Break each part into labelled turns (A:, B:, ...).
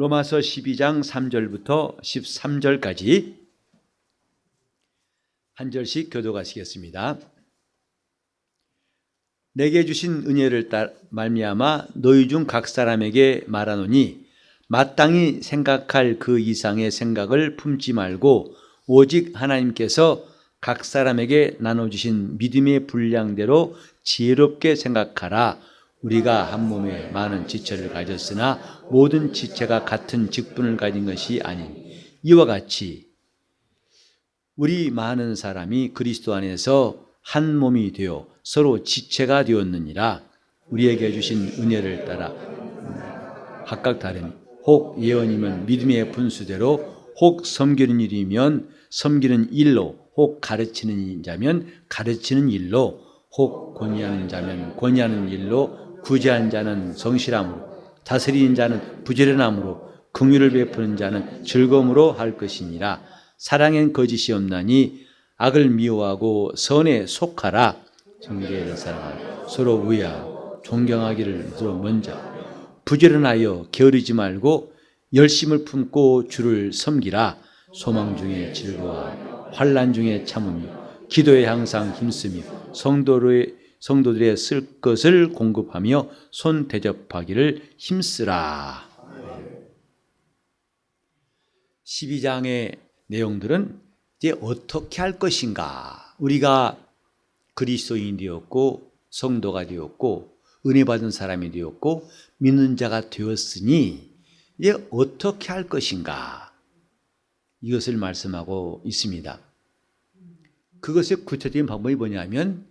A: 로마서 12장 3절부터 13절까지 한 절씩 교독하시겠습니다. 내게 주신 은혜를 말미암아 너희 중 각 사람에게 말하노니 마땅히 생각할 그 이상의 생각을 품지 말고 오직 하나님께서 각 사람에게 나눠주신 믿음의 분량대로 지혜롭게 생각하라. 우리가 한 몸에 많은 지체를 가졌으나 모든 지체가 같은 직분을 가진 것이 아닌 이와 같이 우리 많은 사람이 그리스도 안에서 한 몸이 되어 서로 지체가 되었느니라. 우리에게 주신 은혜를 따라 각각 다르니 혹 예언이면 믿음의 분수대로, 혹 섬기는 일이면 섬기는 일로, 혹 가르치는 자면 가르치는 일로, 혹 권위하는 자면 권위하는 일로, 구제한 자는 성실함으로, 다스리는 자는 부지런함으로, 긍휼을 베푸는 자는 즐거움으로 할 것이니라. 사랑엔 거짓이 없나니 악을 미워하고 선에 속하라. 정죄를 사랑하라. 서로 우애하고 존경하기를 서로 먼저 부지런하여 게으르지 말고 열심을 품고 주를 섬기라. 소망 중에 즐거워하며 환난 중에 참으며 기도에 항상 힘쓰며 성도들의 쓸 것을 공급하며 손 대접하기를 힘쓰라. 12장의 내용들은 이제 어떻게 할 것인가. 우리가 그리스도인이 되었고 성도가 되었고 은혜 받은 사람이 되었고 믿는 자가 되었으니 이제 어떻게 할 것인가. 이것을 말씀하고 있습니다. 그것의 구체적인 방법이 뭐냐면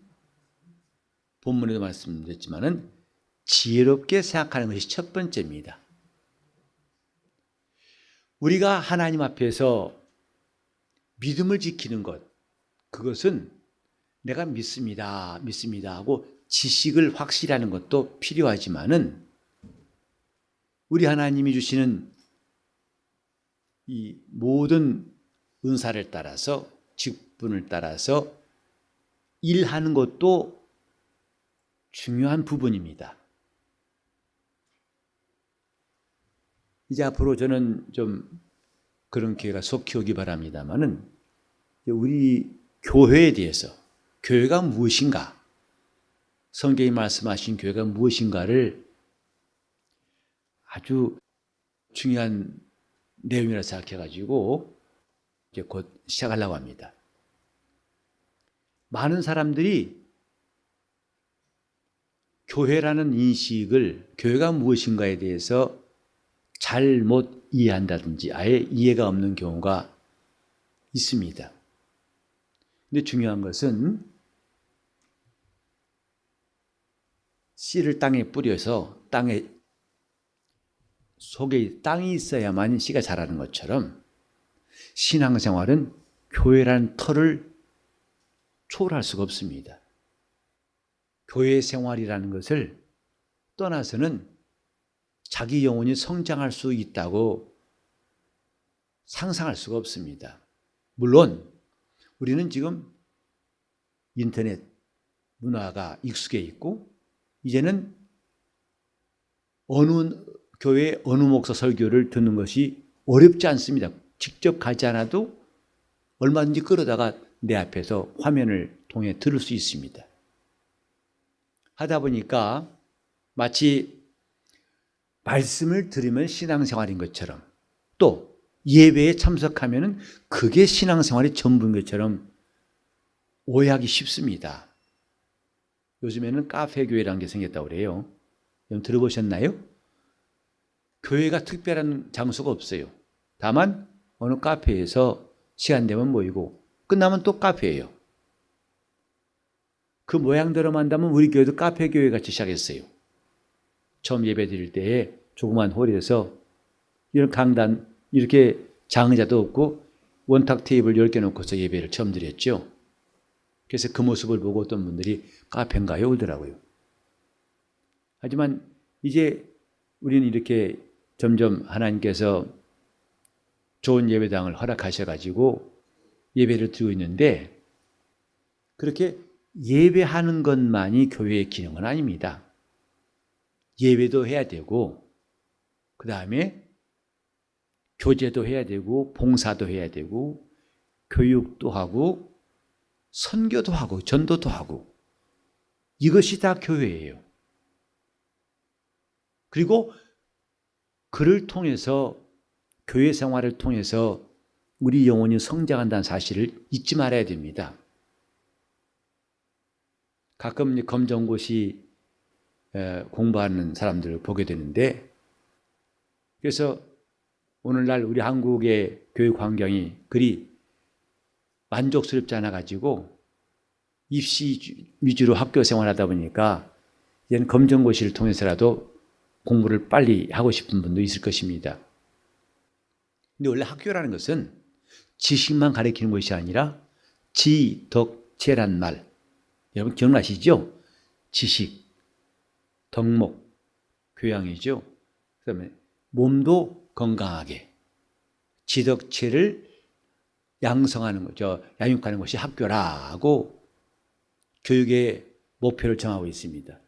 A: 본문에도 말씀드렸지만은 지혜롭게 생각하는 것이 첫 번째입니다. 우리가 하나님 앞에서 믿음을 지키는 것, 그것은 내가 믿습니다 하고 지식을 확실히 하는 것도 필요하지만은 우리 하나님이 주시는 이 모든 은사를 따라서 직분을 따라서 일하는 것도 중요한 부분입니다. 이제 앞으로 저는 좀 그런 기회가 속히 오기 바랍니다만은 우리 교회에 대해서 교회가 무엇인가, 성경이 말씀하신 교회가 무엇인가를 아주 중요한 내용이라 생각해가지고 이제 곧 시작하려고 합니다. 많은 사람들이 교회라는 인식을, 교회가 무엇인가에 대해서 잘못 이해한다든지 아예 이해가 없는 경우가 있습니다. 근데 중요한 것은 씨를 땅에 뿌려서 땅에 속에 땅이 있어야만 씨가 자라는 것처럼 신앙생활은 교회라는 틀을 초월할 수가 없습니다. 교회 생활이라는 것을 떠나서는 자기 영혼이 성장할 수 있다고 상상할 수가 없습니다. 물론 우리는 지금 인터넷 문화가 익숙해 있고 이제는 어느 교회 어느 목사 설교를 듣는 것이 어렵지 않습니다. 직접 가지 않아도 얼마든지 끌어다가 내 앞에서 화면을 통해 들을 수 있습니다. 하다 보니까 마치 말씀을 들으면 신앙생활인 것처럼 또 예배에 참석하면 그게 신앙생활의 전부인 것처럼 오해하기 쉽습니다. 요즘에는 카페교회라는 게 생겼다고 그래요. 여러분 들어보셨나요? 교회가 특별한 장소가 없어요. 다만 어느 카페에서 시간 되면 모이고 끝나면 또 카페예요. 그 모양대로 만다면 우리 교회도 카페교회 같이 시작했어요. 처음 예배 드릴 때에 조그만 홀에서 이런 강단, 이렇게 장의자도 없고 원탁 테이블 10개 놓고서 예배를 처음 드렸죠. 그래서 그 모습을 보고 어떤 분들이 카페인가요? 그러더라고요. 하지만 이제 우리는 이렇게 점점 하나님께서 좋은 예배당을 허락하셔가지고 예배를 드리고 있는데 그렇게 예배하는 것만이 교회의 기능은 아닙니다. 예배도 해야 되고 그 다음에 교제도 해야 되고 봉사도 해야 되고 교육도 하고 선교도 하고 전도도 하고 이것이 다 교회예요. 그리고 그를 통해서 교회 생활을 통해서 우리 영혼이 성장한다는 사실을 잊지 말아야 됩니다. 가끔 검정고시 공부하는 사람들을 보게 되는데 그래서 오늘날 우리 한국의 교육 환경이 그리 만족스럽지 않아 가지고 입시 위주로 학교 생활하다 보니까 이제는 검정고시를 통해서라도 공부를 빨리 하고 싶은 분도 있을 것입니다. 근데 원래 학교라는 것은 지식만 가르치는 것이 아니라 지덕체란 말 여러분 기억나시죠? 지식, 덕목, 교양이죠. 그다음에 몸도 건강하게 지덕체를 양성하는 거죠. 양육하는 것이 학교라고 교육의 목표를 정하고 있습니다.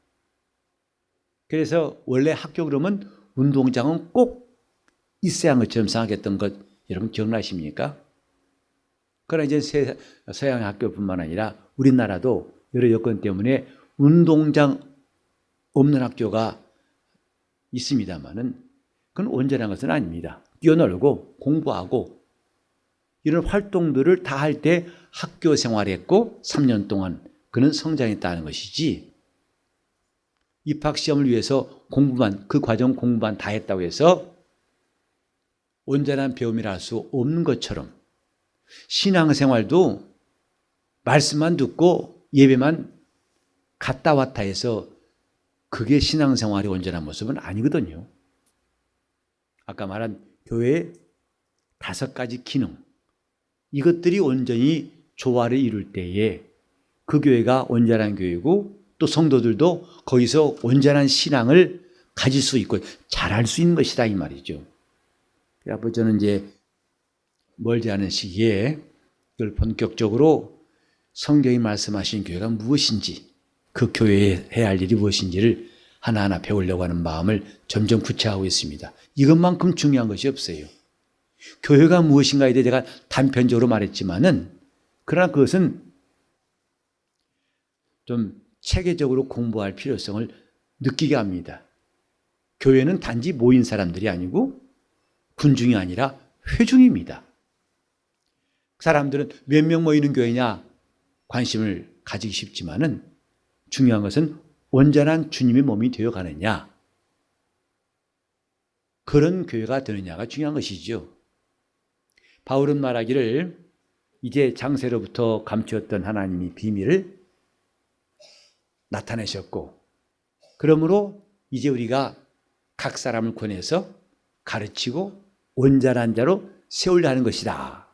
A: 그래서 원래 학교 그러면 운동장은 꼭 있어야 하는 것처럼 생각했던 것 여러분 기억나십니까? 그러나 이제 서양 학교뿐만 아니라 우리나라도 여러 여건 때문에 운동장 없는 학교가 있습니다만은 그건 온전한 것은 아닙니다. 뛰어놀고 공부하고 이런 활동들을 다 할 때 학교 생활했고 3년 동안 그는 성장했다는 것이지 입학시험을 위해서 공부만 그 과정 공부만 다 했다고 해서 온전한 배움이라 할 수 없는 것처럼 신앙생활도 말씀만 듣고 예배만 갔다 왔다 해서 그게 신앙생활의 온전한 모습은 아니거든요. 아까 말한 교회의 5가지 기능 이것들이 온전히 조화를 이룰 때에 그 교회가 온전한 교회고 또 성도들도 거기서 온전한 신앙을 가질 수 있고 잘할 수 있는 것이다 이 말이죠. 그래서 저는 이제 멀지 않은 시기에 이걸 본격적으로 성경이 말씀하신 교회가 무엇인지 그 교회에 해야 할 일이 무엇인지를 하나하나 배우려고 하는 마음을 점점 구체화하고 있습니다. 이것만큼 중요한 것이 없어요. 교회가 무엇인가에 대해 제가 단편적으로 말했지만은 그러나 그것은 좀 체계적으로 공부할 필요성을 느끼게 합니다. 교회는 단지 모인 사람들이 아니고 군중이 아니라 회중입니다. 사람들은 몇 명 모이는 교회냐 관심을 가지기 쉽지만은 중요한 것은 온전한 주님의 몸이 되어가느냐 그런 교회가 되느냐가 중요한 것이죠. 바울은 말하기를 이제 장세로부터 감추었던 하나님이 비밀을 나타내셨고 그러므로 이제 우리가 각 사람을 권해서 가르치고 온전한 자로 세우려 하는 것이다.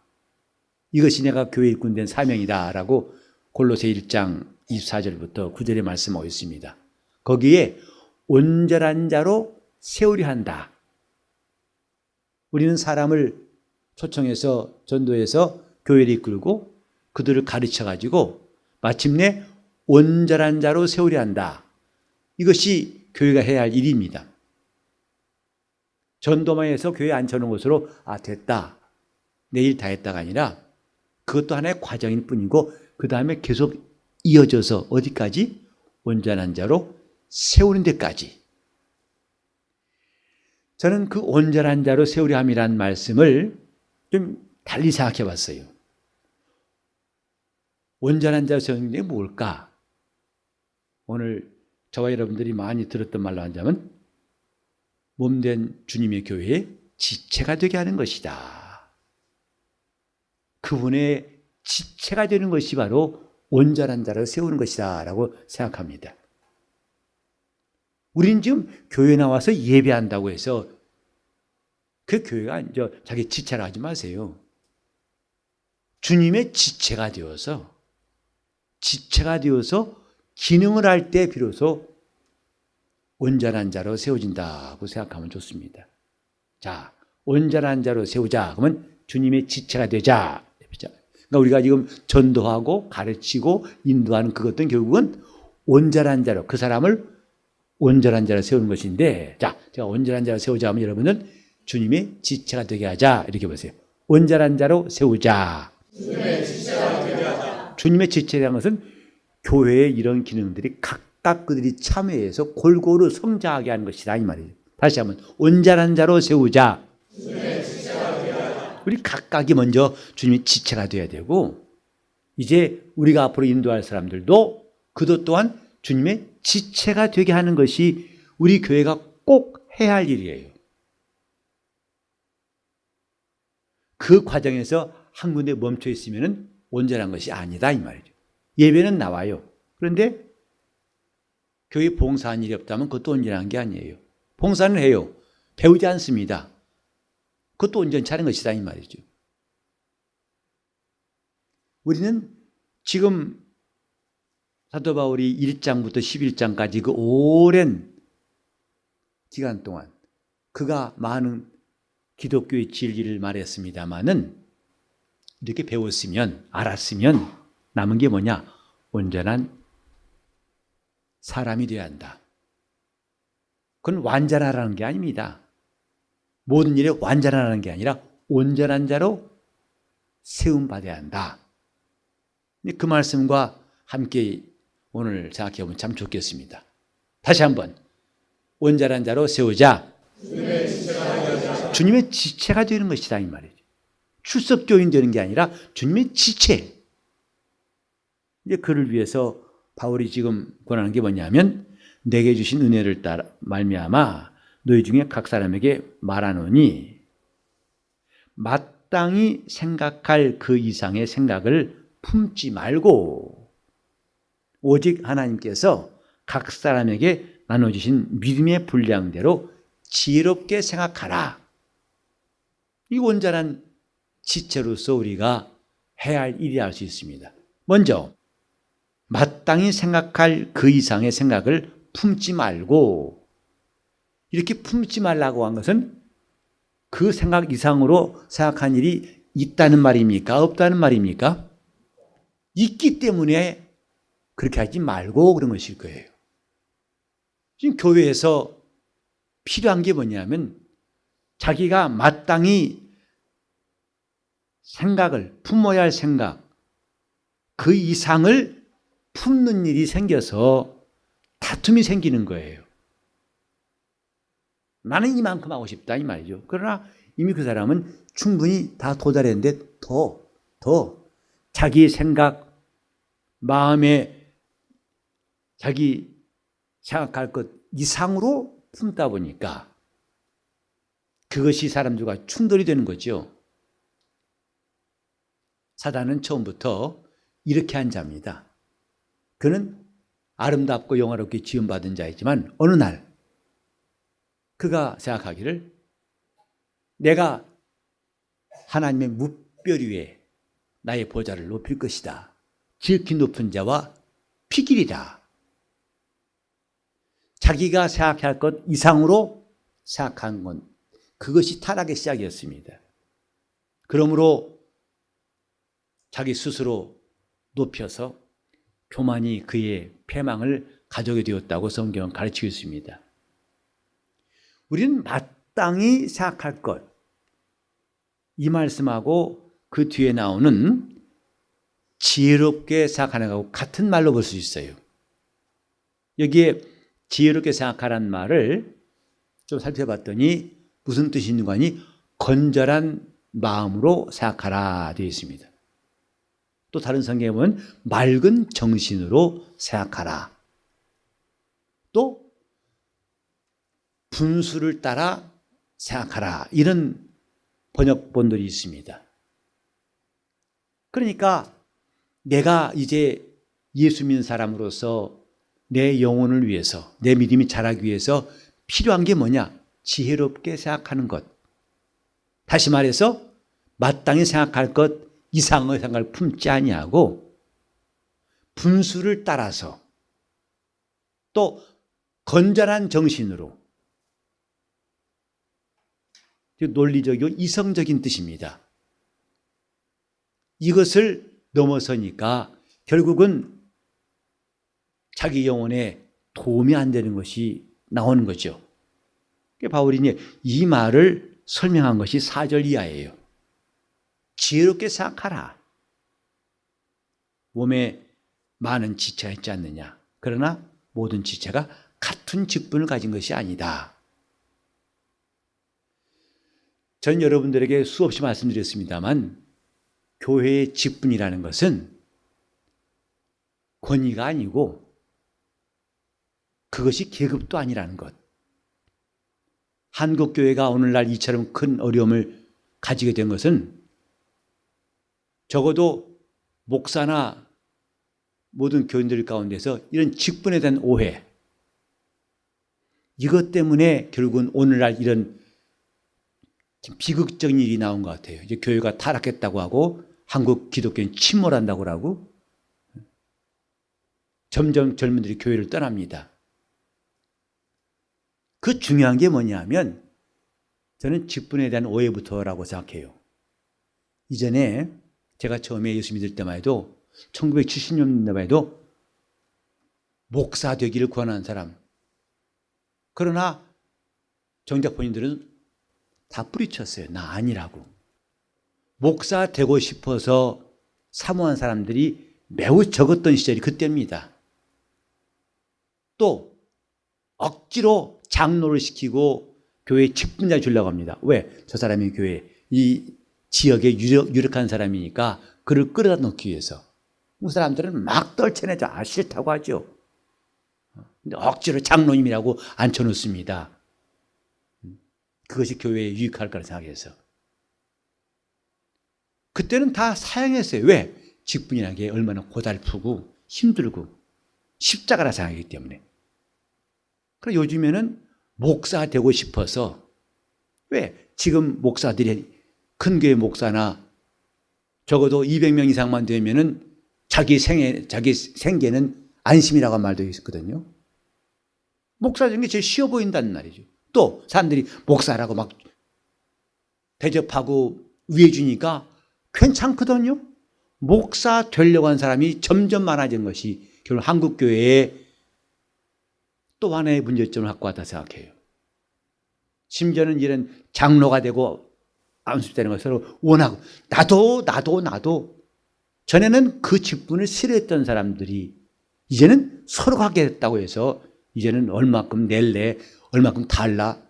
A: 이것이 내가 교회 일꾼된 사명이다 라고 골로새 1장 24절부터 9절에 말씀하고 있습니다. 거기에 온전한 자로 세우려 한다. 우리는 사람을 초청해서 전도해서 교회를 이끌고 그들을 가르쳐가지고 마침내 온전한 자로 세우려 한다. 이것이 교회가 해야 할 일입니다. 전도만 해서 교회에 앉혀놓은 것으로 됐다. 내일 다 했다가 아니라 그것도 하나의 과정일 뿐이고 그 다음에 계속 이어져서 어디까지? 온전한 자로 세우는 데까지. 저는 그 온전한 자로 세우려 함이라는 말씀을 좀 달리 생각해 봤어요. 온전한 자로 세우는 게 뭘까? 오늘 저와 여러분들이 많이 들었던 말로 하자면 몸된 주님의 교회의 지체가 되게 하는 것이다. 그분의 지체가 되는 것이 바로 온전한 자로 세우는 것이다 라고 생각합니다. 우리는 지금 교회 나와서 예배한다고 해서 그 교회가 자기 지체라 하지 마세요. 주님의 지체가 되어서 기능을 할 때 비로소 온전한 자로 세워진다고 생각하면 좋습니다. 자, 온전한 자로 세우자. 그러면 주님의 지체가 되자. 그러니까 우리가 지금 전도하고 가르치고 인도하는 그것들은 결국은 온전한 자로 그 사람을 온전한 자로 세우는 것인데 자, 제가 온전한 자로 세우자 하면 여러분은 주님의 지체가 되게 하자. 이렇게 보세요. 온전한 자로 세우자. 주님의 지체라는 것은 교회의 이런 기능들이 각각 그들이 참여해서 골고루 성장하게 하는 것이다 이 말이에요. 다시 한번 온전한 자로 세우자. 우리 각각이 먼저 주님의 지체가 되어야 되고 이제 우리가 앞으로 인도할 사람들도 그것 또한 주님의 지체가 되게 하는 것이 우리 교회가 꼭 해야 할 일이에요. 그 과정에서 한 군데 멈춰 있으면 온전한 것이 아니다 이 말이죠. 예배는 나와요. 그런데 교회 봉사한 일이 없다면 그것도 온전한 게 아니에요. 봉사는 해요. 배우지 않습니다. 그것도 온전치 않은 것이다 이 말이죠. 우리는 지금 사도 바울이 1장부터 11장까지 그 오랜 기간 동안 그가 많은 기독교의 진리를 말했습니다마는 이렇게 배웠으면 알았으면 남은 게 뭐냐? 온전한 사람이 되어야 한다. 그건 완전하라는 게 아닙니다. 모든 일에 완전하라는 게 아니라 온전한 자로 세움받아야 한다. 그 말씀과 함께 오늘 생각해 보면 참 좋겠습니다. 다시 한번 온전한 자로 세우자. 주님의 지체가 되는 것이다 이 말이죠. 출석교인 되는 게 아니라 주님의 지체. 이제 그를 위해서 바울이 지금 권하는 게 뭐냐면 내게 주신 은혜를 따라 말미암아 너희 중에 각 사람에게 말하노니 마땅히 생각할 그 이상의 생각을 품지 말고 오직 하나님께서 각 사람에게 나눠주신 믿음의 분량대로 지혜롭게 생각하라. 이 온전한 지체로서 우리가 해야 할 일이라 할 수 있습니다. 먼저 마땅히 생각할 그 이상의 생각을 품지 말고, 이렇게 품지 말라고 한 것은 그 생각 이상으로 생각한 일이 있다는 말입니까? 없다는 말입니까? 있기 때문에 그렇게 하지 말고 그런 것일 거예요. 지금 교회에서 필요한 게 뭐냐면 자기가 마땅히 생각을 품어야 할 생각, 그 이상을 품는 일이 생겨서 다툼이 생기는 거예요. 나는 이만큼 하고 싶다 이 말이죠. 그러나 이미 그 사람은 충분히 다 도달했는데 더 자기의 생각, 마음에 자기 생각할 것 이상으로 품다 보니까 그것이 사람들과 충돌이 되는 거죠. 사단은 처음부터 이렇게 한 자입니다. 그는 아름답고 영화롭게 지음받은 자이지만 어느 날 그가 생각하기를 내가 하나님의 뭇별 위에 나의 보좌를 높일 것이다. 지극히 높은 자와 피길이다. 자기가 생각할 것 이상으로 생각한 건 그것이 타락의 시작이었습니다. 그러므로 자기 스스로 높여서 교만이 그의 패망을 가져게 되었다고 성경은 가르치고 있습니다. 우리는 마땅히 생각할 것, 이 말씀하고 그 뒤에 나오는 지혜롭게 생각하는 것하고 같은 말로 볼 수 있어요. 여기에 지혜롭게 생각하라는 말을 좀 살펴봤더니 무슨 뜻이 있는 거니? 건전한 마음으로 생각하라 되어 있습니다. 또 다른 성경에 보면 맑은 정신으로 생각하라. 또 분수를 따라 생각하라. 이런 번역본들이 있습니다. 그러니까 내가 이제 예수 믿는 사람으로서 내 영혼을 위해서, 내 믿음이 자라기 위해서 필요한 게 뭐냐? 지혜롭게 생각하는 것. 다시 말해서 마땅히 생각할 것 이상의 생각을 품지 아니하고 분수를 따라서 또 건전한 정신으로, 논리적이고 이성적인 뜻입니다. 이것을 넘어서니까 결국은 자기 영혼에 도움이 안 되는 것이 나오는 거죠. 바울이 이 말을 설명한 것이 4절 이하예요. 지혜롭게 생각하라. 몸에 많은 지체가 있지 않느냐. 그러나 모든 지체가 같은 직분을 가진 것이 아니다. 전 여러분들에게 수없이 말씀드렸습니다만 교회의 직분이라는 것은 권위가 아니고 그것이 계급도 아니라는 것. 한국교회가 오늘날 이처럼 큰 어려움을 가지게 된 것은 적어도 목사나 모든 교인들 가운데서 이런 직분에 대한 오해, 이것 때문에 결국은 오늘날 이런 비극적인 일이 나온 것 같아요. 이제 교회가 타락했다고 하고 한국 기독교는 침몰한다고 하고 점점 젊은들이 교회를 떠납니다. 그 중요한 게 뭐냐면 저는 직분에 대한 오해부터라고 생각해요. 이전에 제가 처음에 예수 믿을 때만 해도 1970년대만 해도 목사 되기를 권하는 사람, 그러나 정작 본인들은 다 뿌리쳤어요. 나 아니라고. 목사 되고 싶어서 사모한 사람들이 매우 적었던 시절이 그때입니다. 또 억지로 장로를 시키고 교회에 직분자 주려고 합니다. 왜? 저 사람이 교회 이 지역에 유력한 사람이니까 그를 끌어다 놓기 위해서. 그 사람들은 막 떨쳐내죠. 싫다고 하죠. 근데 억지로 장로님이라고 앉혀놓습니다. 그것이 교회에 유익할 거라 생각해서. 그때는 다 사양했어요. 왜? 직분이라는 게 얼마나 고달프고 힘들고 십자가라 생각하기 때문에. 그럼 요즘에는 목사 되고 싶어서, 왜? 지금 목사들이 큰 교회 목사나 적어도 200명 이상만 되면은 자기 생계는 안심이라고 한 말도 있거든요. 목사 되는 게 제일 쉬워 보인다는 말이죠. 또 사람들이 목사라고 막 대접하고 위해 주니까 괜찮거든요. 목사 되려고 한 사람이 점점 많아진 것이 결국 한국 교회에 또 하나의 문제점을 갖고 왔다 생각해요. 심지어는 이런 장로가 되고 안수되는 것을 원하고 나도 전에는 그 직분을 싫어했던 사람들이 이제는 서로 하게 됐다고 해서 이제는 얼마큼 낼래, 얼마큼 달라,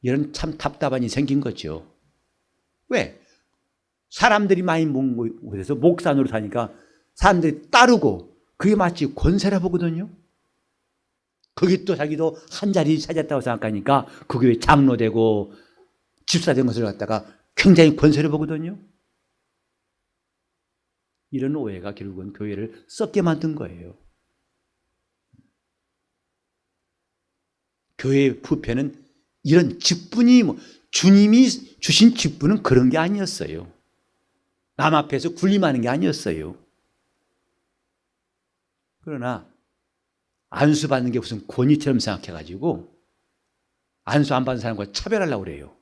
A: 이런 참 답답한 일이 생긴 거죠. 왜? 사람들이 많이 모은 곳에서 목사 노릇하니까 사람들이 따르고 그게 마치 권세라 보거든요. 거기 또 자기도 한 자리 찾았다고 생각하니까 그 교회 장로 되고 집사 된 것을 갖다가 굉장히 권세를 보거든요. 이런 오해가 결국은 교회를 썩게 만든 거예요. 교회의 부패는 이런 직분이 주님이 주신 직분은 그런 게 아니었어요. 남 앞에서 군림하는 게 아니었어요. 그러나 안수받는 게 무슨 권위처럼 생각해가지고 안수 안 받는 사람과 차별하려고 그래요.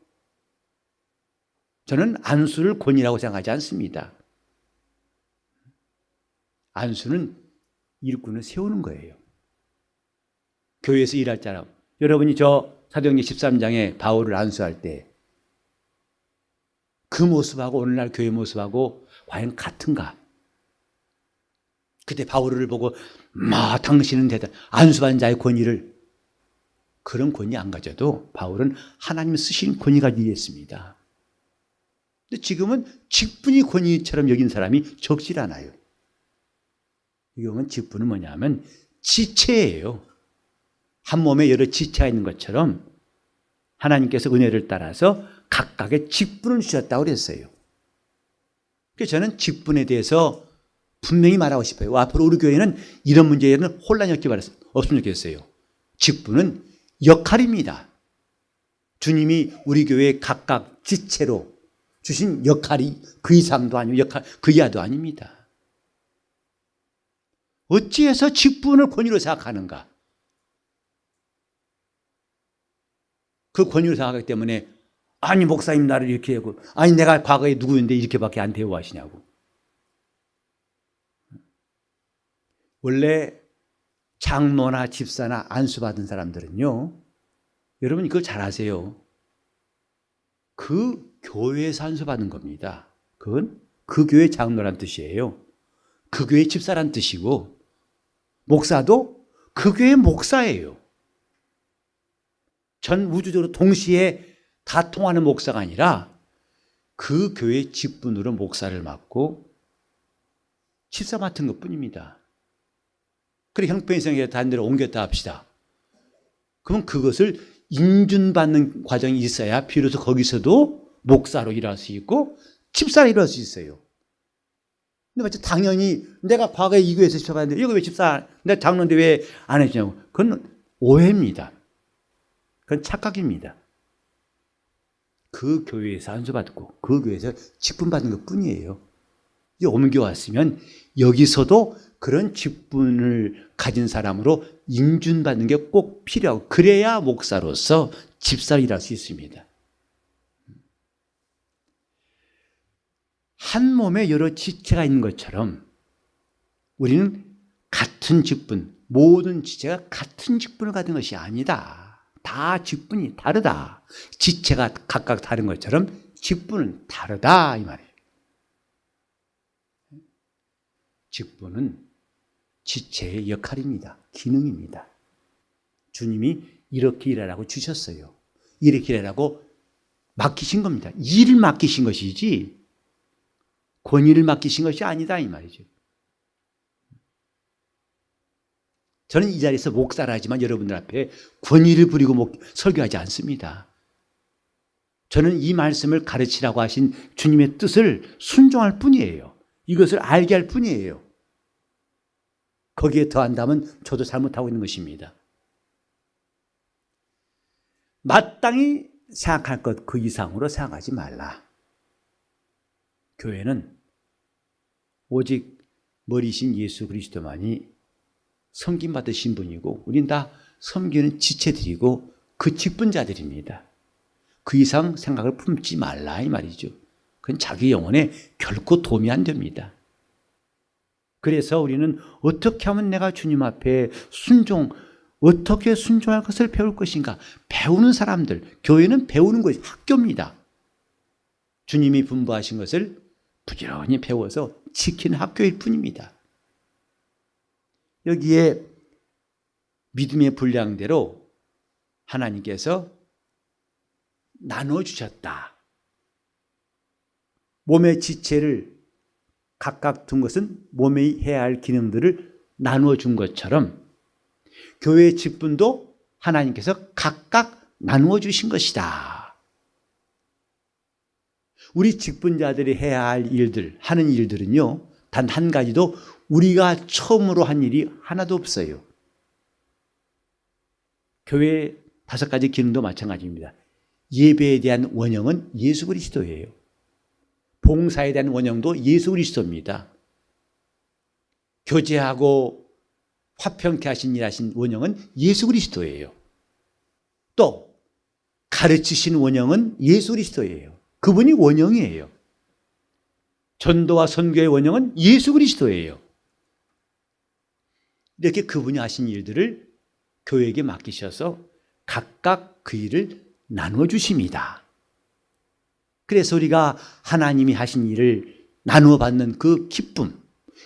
A: 저는 안수를 권위라고 생각하지 않습니다. 안수는 일꾼을 세우는 거예요. 교회에서 일할 자라. 여러분이 저 사도행전 13장에 바울을 안수할 때 그 모습하고 오늘날 교회 모습하고 과연 같은가? 그때 바울을 보고 당신은 대단, 안수받은 자의 권위를, 그런 권위 안 가져도 바울은 하나님 쓰신 권위가 위했습니다. 근데 지금은 직분이 권위처럼 여긴 사람이 적질 않아요. 이거는 직분은 뭐냐면 지체예요. 한 몸에 여러 지체가 있는 것처럼 하나님께서 은혜를 따라서 각각의 직분을 주셨다고 그랬어요. 그래서 저는 직분에 대해서 분명히 말하고 싶어요. 앞으로 우리 교회는 이런 문제에는 혼란이 없으면 좋겠어요. 직분은 역할입니다. 주님이 우리 교회에 각각 지체로 주신 역할이 그 이상도 아니고 그 이하도 아닙니다. 어찌해서 직분을 권위로 생각하는가? 그 권위로 생각하기 때문에 아니 목사님 나를 이렇게 하고 아니 내가 과거에 누구인데 이렇게밖에 안 대우하시냐고. 원래 장로나 집사나 안수받은 사람들은요, 여러분 이걸 잘 아세요. 그 교회에 산소받은 겁니다. 그건 그 교회 장로란 뜻이에요. 그 교회 집사란 뜻이고, 목사도 그 교회 목사예요. 전 우주적으로 동시에 다 통하는 목사가 아니라 그 교회 직분으로 목사를 맡고 집사 맡은 것 뿐입니다. 그리고 형편성에 다른 데로 옮겼다 합시다. 그러면 그것을 인준받는 과정이 있어야 비로소 거기서도 목사로 일할 수 있고 집사로 일할 수 있어요. 근데 마치 당연히 내가 과거에 이 교회에서 집사봤는데 여기 왜 집사, 내가 장로인데 왜 안 해주냐고. 그건 오해입니다. 그건 착각입니다. 그 교회에서 안수받고 그 교회에서 직분받는 것 뿐이에요. 옮겨왔으면 여기서도 그런 직분을 가진 사람으로 인준받는 게 꼭 필요하고, 그래야 목사로서 집사로 일할 수 있습니다. 한 몸에 여러 지체가 있는 것처럼 우리는 같은 직분, 모든 지체가 같은 직분을 가진 것이 아니다. 다 직분이 다르다. 지체가 각각 다른 것처럼 직분은 다르다 이 말이에요. 직분은 지체의 역할입니다. 기능입니다. 주님이 이렇게 일하라고 주셨어요. 이렇게 일하라고 맡기신 겁니다. 일을 맡기신 것이지 권위를 맡기신 것이 아니다 이 말이죠. 저는 이 자리에서 목사라 하지만 여러분들 앞에 권위를 부리고 설교하지 않습니다. 저는 이 말씀을 가르치라고 하신 주님의 뜻을 순종할 뿐이에요. 이것을 알게 할 뿐이에요. 거기에 더한다면 저도 잘못하고 있는 것입니다. 마땅히 생각할 것 그 이상으로 생각하지 말라. 교회는 오직 머리신 예수 그리스도만이 섬김받으신 분이고 우린 다 섬기는 지체들이고 그 직분자들입니다. 그 이상 생각을 품지 말라 이 말이죠. 그건 자기 영혼에 결코 도움이 안 됩니다. 그래서 우리는 어떻게 하면 내가 주님 앞에 어떻게 순종할 것을 배울 것인가? 배우는 사람들, 교회는 배우는 것이 학교입니다. 주님이 분부하신 것을 부지런히 배워서 지키는 학교일 뿐입니다. 여기에 믿음의 분량대로 하나님께서 나눠주셨다. 몸의 지체를 각각 둔 것은 몸이 해야 할 기능들을 나누어 준 것처럼 교회의 직분도 하나님께서 각각 나누어 주신 것이다. 우리 직분자들이 해야 할 일들, 하는 일들은요, 단 한 가지도 우리가 처음으로 한 일이 하나도 없어요. 교회 5가지 기능도 마찬가지입니다. 예배에 대한 원형은 예수 그리스도예요. 봉사에 대한 원형도 예수 그리스도입니다. 교제하고 화평케 하신 일하신 원형은 예수 그리스도예요. 또 가르치신 원형은 예수 그리스도예요. 그분이 원형이에요. 전도와 선교의 원형은 예수 그리스도예요. 이렇게 그분이 하신 일들을 교회에게 맡기셔서 각각 그 일을 나누어 주십니다. 그래서 우리가 하나님이 하신 일을 나누어 받는 그 기쁨,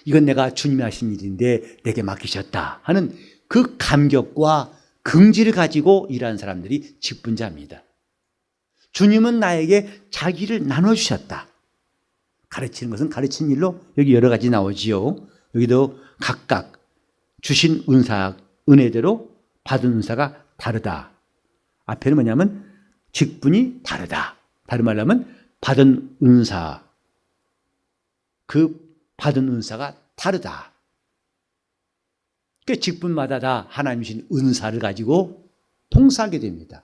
A: 이건 내가 주님이 하신 일인데 내게 맡기셨다 하는 그 감격과 긍지를 가지고 일하는 사람들이 직분자입니다. 주님은 나에게 자기를 나눠주셨다. 가르치는 것은 가르치는 일로 여기 여러 가지 나오지요. 여기도 각각 주신 은혜대로 받은 은사가 다르다. 앞에는 뭐냐면 직분이 다르다. 다른 말로 하면 받은 은사, 그 받은 은사가 다르다. 그러니까 직분마다 다 하나님 주신 은사를 가지고 봉사하게 됩니다.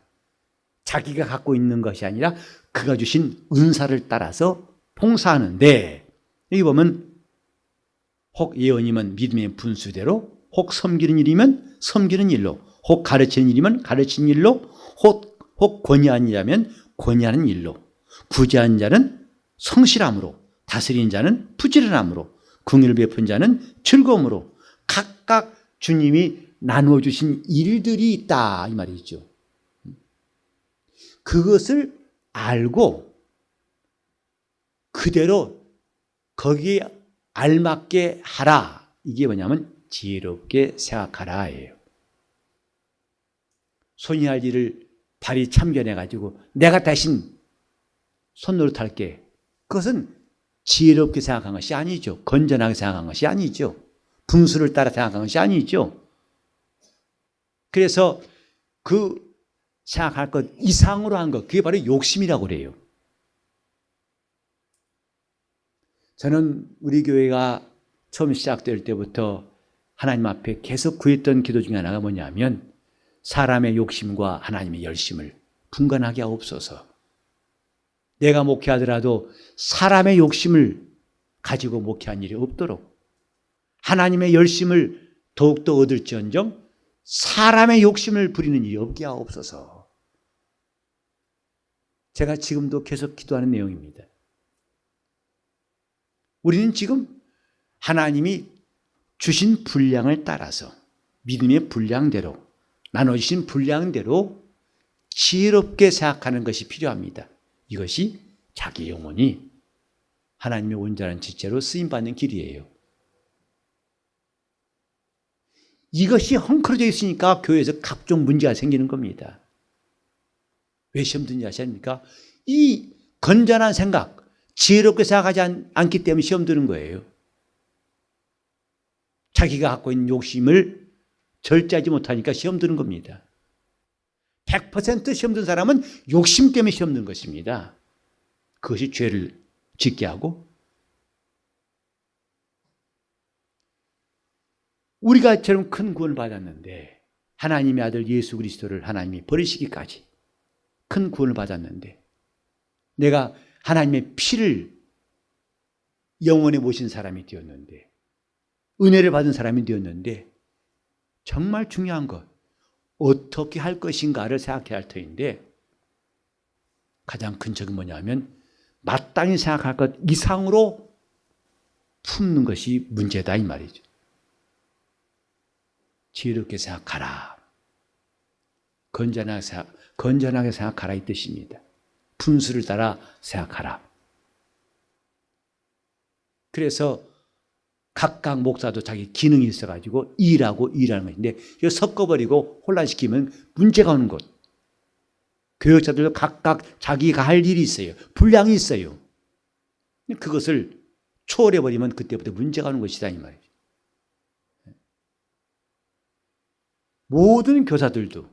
A: 자기가 갖고 있는 것이 아니라 그가 주신 은사를 따라서 봉사하는데, 여기 보면 혹 예언이면 믿음의 분수대로, 혹 섬기는 일이면 섬기는 일로, 혹 가르치는 일이면 가르치는 일로, 혹 권위하는 일이면 권위하는 일로, 구제하는 자는 성실함으로, 다스리는 자는 부지런함으로, 긍휼을 베푼 자는 즐거움으로 각각 주님이 나누어 주신 일들이 있다 이 말이죠. 그것을 알고 그대로 거기에 알맞게 하라. 이게 뭐냐면 지혜롭게 생각하라예요. 손이 할 일을 발이 참견해가지고 내가 대신 손노릇할게. 그것은 지혜롭게 생각한 것이 아니죠. 건전하게 생각한 것이 아니죠. 분수를 따라 생각한 것이 아니죠. 그래서 그 생각할 것 이상으로 한 것, 그게 바로 욕심이라고 그래요. 저는 우리 교회가 처음 시작될 때부터 하나님 앞에 계속 구했던 기도 중에 하나가 뭐냐면 사람의 욕심과 하나님의 열심을 분간하게 하옵소서. 내가 목회하더라도 사람의 욕심을 가지고 목회한 일이 없도록 하나님의 열심을 더욱더 얻을지언정 사람의 욕심을 부리는 일이 없게 하옵소서. 제가 지금도 계속 기도하는 내용입니다. 우리는 지금 하나님이 주신 분량을 따라서 믿음의 분량대로 나눠주신 분량대로 지혜롭게 생각하는 것이 필요합니다. 이것이 자기 영혼이 하나님의 온전한 지체로 쓰임받는 길이에요. 이것이 헝클어져 있으니까 교회에서 각종 문제가 생기는 겁니다. 왜 시험 드는지 아십니까? 이 건전한 생각, 지혜롭게 생각하지 않기 때문에 시험 드는 거예요. 자기가 갖고 있는 욕심을 절제하지 못하니까 시험 드는 겁니다. 100% 시험 든 사람은 욕심 때문에 시험 든 것입니다. 그것이 죄를 짓게 하고 우리가 저런 큰 구원을 받았는데 하나님의 아들 예수 그리스도를 하나님이 버리시기까지 큰 구원을 받았는데 내가 하나님의 피를 영원에 모신 사람이 되었는데 은혜를 받은 사람이 되었는데 정말 중요한 것 어떻게 할 것인가를 생각해야 할 터인데 가장 큰 적은 뭐냐면 마땅히 생각할 것 이상으로 품는 것이 문제다 이 말이죠. 지혜롭게 생각하라. 건전하게 생각하라 이 뜻입니다. 분수를 따라 생각하라. 그래서 각각 목사도 자기 기능이 있어가지고 일하는 것인데 이거 섞어버리고 혼란시키면 문제가 오는 것. 교역자들도 각각 자기가 할 일이 있어요. 분량이 있어요. 그것을 초월해버리면 그때부터 문제가 오는 것이다 이 말이죠. 모든 교사들도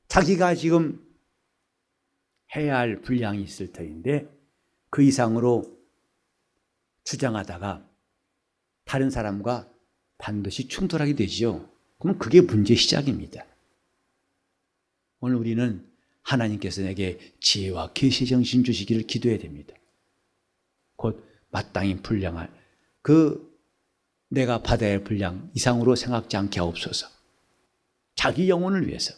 A: 자기가 지금 해야 할 분량이 있을 터인데 그 이상으로 주장하다가 다른 사람과 반드시 충돌하게 되죠. 그럼 그게 문제의 시작입니다. 오늘 우리는 하나님께서 내게 지혜와 계시의 정신 주시기를 기도해야 됩니다. 곧 마땅히 분량할 내가 받아야 할 분량 이상으로 생각지 않게 하옵소서. 자기 영혼을 위해서.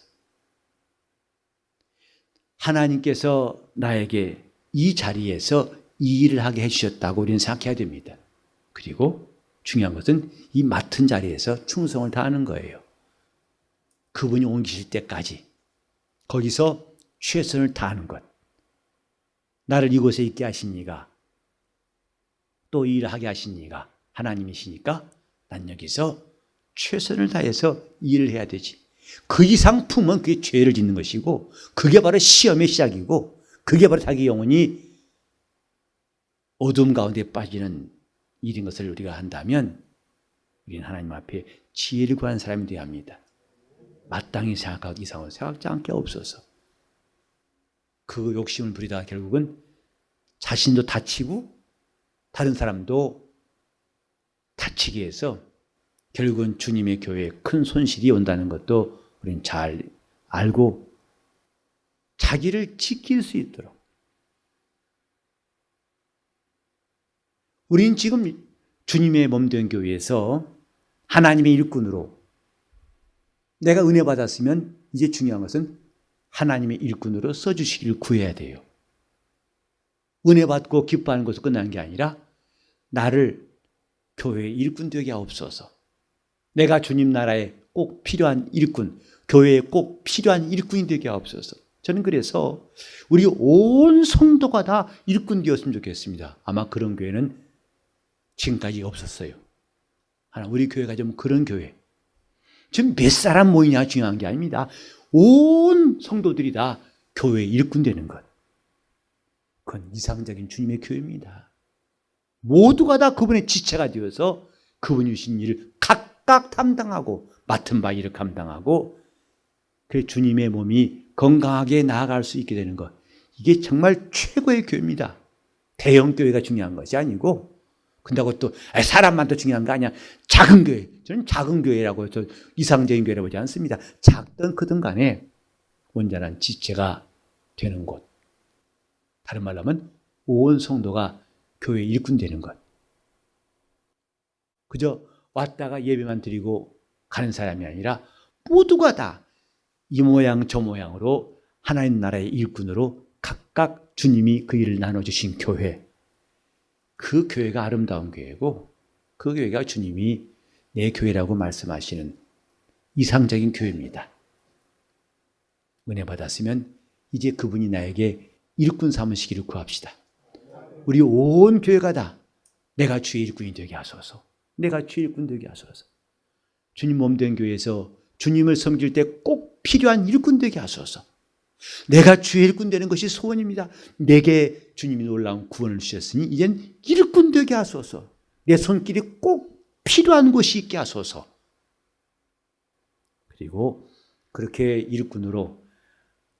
A: 하나님께서 나에게 이 자리에서 이 일을 하게 해주셨다고 우리는 생각해야 됩니다. 그리고 중요한 것은 이 맡은 자리에서 충성을 다하는 거예요. 그분이 옮기실 때까지 거기서 최선을 다하는 것. 나를 이곳에 있게 하신 이가 또 이 일을 하게 하신 이가 하나님이시니까 난 여기서 최선을 다해서 일을 해야 되지. 그 이상 품은 그게 죄를 짓는 것이고 그게 바로 시험의 시작이고 그게 바로 자기 영혼이 어둠 가운데 빠지는 일인 것을 우리가 한다면 우리는 하나님 앞에 지혜를 구하는 사람이 되어야 합니다. 마땅히 생각하기 이상으로 생각지 않게 없어서 그 욕심을 부리다가 결국은 자신도 다치고 다른 사람도 다치게 해서 결국은 주님의 교회에 큰 손실이 온다는 것도 우리는 잘 알고 자기를 지킬 수 있도록 우리는 지금 주님의 몸된 교회에서 하나님의 일꾼으로 내가 은혜 받았으면 이제 중요한 것은 하나님의 일꾼으로 써주시기를 구해야 돼요. 은혜 받고 기뻐하는 것으로 끝나는 게 아니라 나를 교회의 일꾼 되게 하옵소서. 내가 주님 나라에 꼭 필요한 일꾼, 교회에 꼭 필요한 일꾼이 되게 하옵소서. 저는 그래서 우리 온 성도가 다 일꾼 되었으면 좋겠습니다. 아마 그런 교회는 지금까지 없었어요. 하나 우리 교회가 좀 그런 교회. 지금 몇 사람 모이냐 중요한 게 아닙니다. 온 성도들이 다 교회의 일꾼 되는 것. 그건 이상적인 주님의 교회입니다. 모두가 다 그분의 지체가 되어서 그분이 주신 일을 각각 담당하고 맡은 바 일을 감당하고 그 주님의 몸이 건강하게 나아갈 수 있게 되는 것. 이게 정말 최고의 교회입니다. 대형 교회가 중요한 것이 아니고 근다고 또 사람만 더 중요한 거 아니야. 작은 교회. 저는 작은 교회라고 해서 이상적인 교회라고 보지 않습니다. 작든 크든 간에 온전한 지체가 되는 곳. 다른 말로 하면 온 성도가 교회 일꾼 되는 것. 그저 왔다가 예배만 드리고 가는 사람이 아니라 모두가 다 이 모양 저 모양으로 하나님 나라의 일꾼으로 각각 주님이 그 일을 나눠주신 교회. 그 교회가 아름다운 교회고 그 교회가 주님이 내 교회라고 말씀하시는 이상적인 교회입니다. 은혜 받았으면 이제 그분이 나에게 일꾼 삼으시기를 구합시다. 우리 온 교회가 다 내가 주의 일꾼이 되게 하소서. 내가 주의 일꾼 되게 하소서. 주님 몸된 교회에서 주님을 섬길 때 꼭 필요한 일꾼 되게 하소서. 내가 주의 일꾼 되는 것이 소원입니다. 내게 주님이 놀라운 구원을 주셨으니 이젠 일꾼 되게 하소서. 내 손길이 꼭 필요한 곳이 있게 하소서. 그리고 그렇게 일꾼으로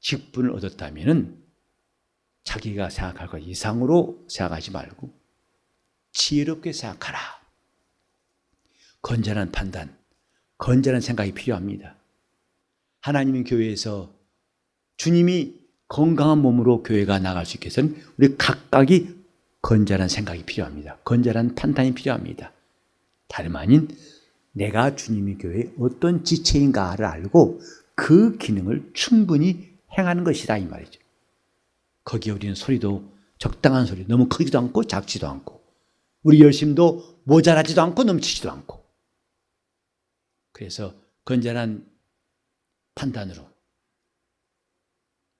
A: 직분을 얻었다면 자기가 생각할 것 이상으로 생각하지 말고 지혜롭게 생각하라. 건전한 판단, 건전한 생각이 필요합니다. 하나님의 교회에서 주님이 건강한 몸으로 교회가 나갈 수 있게 해서는 우리 각각이 건전한 생각이 필요합니다. 건전한 판단이 필요합니다. 다름 아닌 내가 주님의 교회에 어떤 지체인가를 알고 그 기능을 충분히 행하는 것이다 이 말이죠. 거기에 우리는 소리도 적당한 소리, 너무 크지도 않고 작지도 않고 우리 열심도 모자라지도 않고 넘치지도 않고 그래서 건전한 판단으로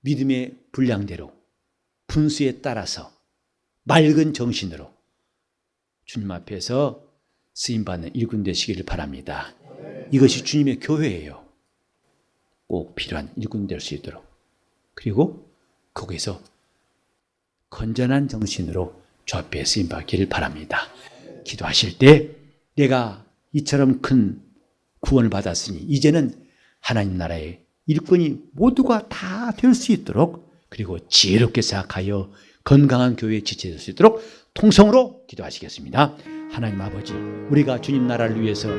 A: 믿음의 분량대로 분수에 따라서 맑은 정신으로 주님 앞에서 쓰임받는 일꾼 되시기를 바랍니다. 이것이 주님의 교회예요. 꼭 필요한 일꾼 될 수 있도록. 그리고 거기서 건전한 정신으로 주 앞에 쓰임받기를 바랍니다. 기도하실 때 내가 이처럼 큰 구원을 받았으니 이제는 하나님 나라의 일꾼이 모두가 다 될 수 있도록 그리고 지혜롭게 생각하여 건강한 교회에 지체될 수 있도록 통성으로 기도하시겠습니다. 하나님 아버지, 우리가 주님 나라를 위해서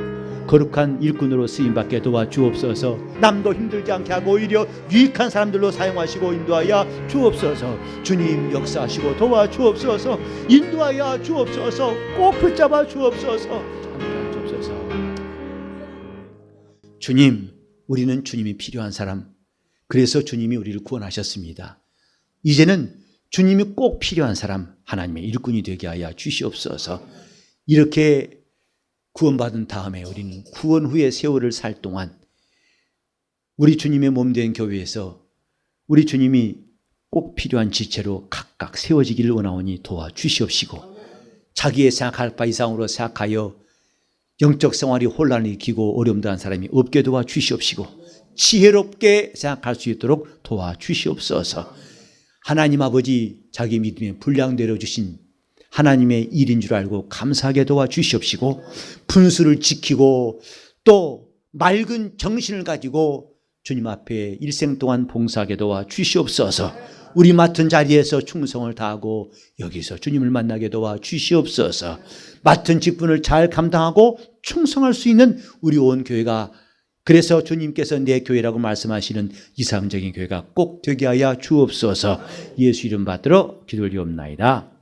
A: 거룩한 일꾼으로 쓰임받게 도와주옵소서. 남도 힘들지 않게 하고 오히려 유익한 사람들로 사용하시고 인도하여 주옵소서. 주님 역사하시고 도와주옵소서. 인도하여 주옵소서. 꼭 붙잡아 주옵소서. 함께하여 주옵소서. 주님, 우리는 주님이 필요한 사람, 그래서 주님이 우리를 구원하셨습니다. 이제는 주님이 꼭 필요한 사람, 하나님의 일꾼이 되게 하여 주시옵소서. 이렇게 구원받은 다음에 우리는 구원 후의 세월을 살 동안 우리 주님의 몸된 교회에서 우리 주님이 꼭 필요한 지체로 각각 세워지기를 원하오니 도와주시옵시고, 자기의 생각할 바 이상으로 생각하여 영적 생활이 혼란을 일으키고 어려움 당한 사람이 없게 도와주시옵시고, 지혜롭게 생각할 수 있도록 도와주시옵소서. 하나님 아버지, 자기 믿음의 분량대로 주신 하나님의 일인 줄 알고 감사하게 도와주시옵시고, 분수를 지키고 또 맑은 정신을 가지고 주님 앞에 일생 동안 봉사하게 도와주시옵소서. 우리 맡은 자리에서 충성을 다하고 여기서 주님을 만나게 도와주시옵소서. 맡은 직분을 잘 감당하고 충성할 수 있는 우리 온 교회가, 그래서 주님께서 내 교회라고 말씀하시는 이상적인 교회가 꼭 되게 하여 주옵소서. 예수 이름 받들어 기도를 드리옵나이다.